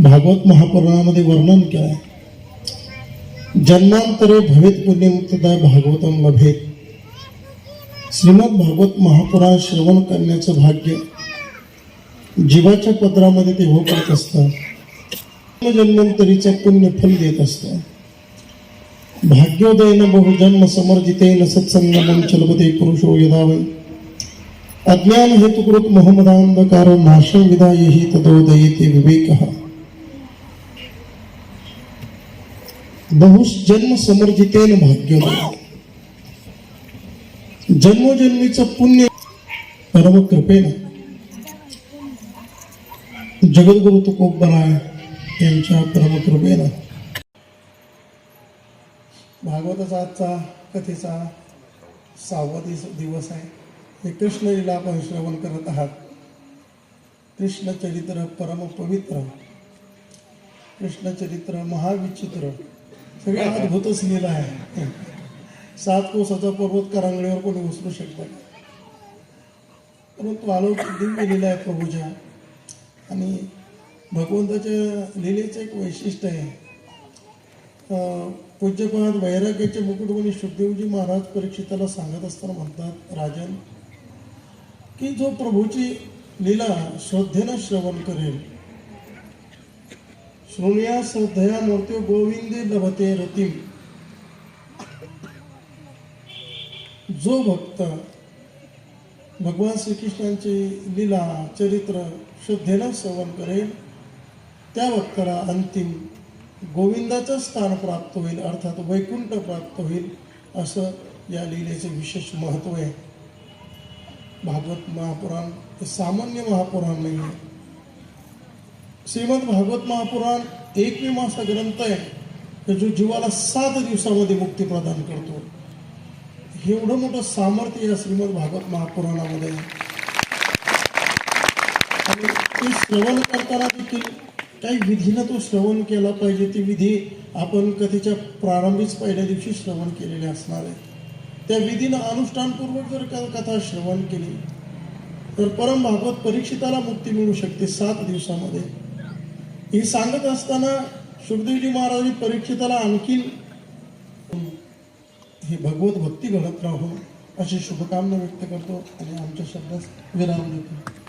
भागवत महापुराणामध्ये वर्णन केलं, जन्मांतरे भवेत पुण्यम तदा भागवतम लभेत. श्रीमद भागवत महापुराण श्रवण करण्याचं भाग्य जीवाच्या पदरामध्ये ते होत असतं. जन्मांतरीचं पुण्य फल देत असतं. भाग्योदयन बहुजन्म समर्जितेन सत्संगमं चलपते पुरुषो यदा वै अज्ञान हेतुकृत मोहमदांधकार नाशं विदायहि तदोदयेते विवेकः. बहुजन्म समर्जितेन भाग्योदय, जन्मोजन्मीचं पुण्य परम कृपेनं जगद्गुरु तुकोबराय यांच्या परम कृपेनं भागवताचा आजचा कथेचा 6वा दिवस आहे. हे कृष्णलीला आपण श्रवण करत आहात. कृष्णचरित्र परम पवित्र, कृष्णचरित्र महाविचित्र, सगळे अद्भुतच लीला आहे. 7 कोसाचा पर्वत करांगडीवर कोणी उचलू शकतात, परंतु अलौकिक दिव्य लीला आहे प्रभूच्या. आणि भगवंताच्या लीलेचं एक वैशिष्ट्य आहे. पूज्यपाद वैराग्याचे मुकुटमणी शुकदेवजी महाराज परीक्षिताला सांगत असताना म्हणतात, राजन, की जो प्रभूची लीला श्रद्धेनं श्रवण करेल, श्रोणिया श्रद्धया मूर्ती गोविंदे लभते रतिम. जो भक्त भगवान श्रीकृष्णांची लीला चरित्र श्रद्धेनं श्रवण करेल, त्या भक्ताला अंतिम गोविंदाचं स्थान प्राप्त होईल, अर्थात वैकुंठ प्राप्त होईल. असं या लीलेचं विशेष महत्त्व आहे. भागवत महापुराण हे सामान्य महापुराण नाही आहे. श्रीमद भागवत महापुराण एकमेव असा ग्रंथ आहे की जो जीवाला 7 दिवसामध्ये मुक्ती प्रदान करतो. हे एवढं मोठं सामर्थ्य या श्रीमद भागवत महापुराणामध्ये आहे. आणि ते श्रवण करताना देखील काही विधीनं तो श्रवण केला पाहिजे. ती विधी आपण कथेच्या प्रारंभीच पहिल्या दिवशी श्रवण केलेले असणार आहे. त्या विधीनं अनुष्ठानपूर्वक जर कथा श्रवण केली तर परम भागवत परीक्षिताला मुक्ती मिळू शकते 7 दिवसामध्ये. ही सांगत असताना शुकदेवजी महाराजांनी परीक्षिताला आणखी ही भगवत भक्ती घडत राहू अशी शुभकामना व्यक्त करतो आणि आमच्या शब्दास विराम देतो.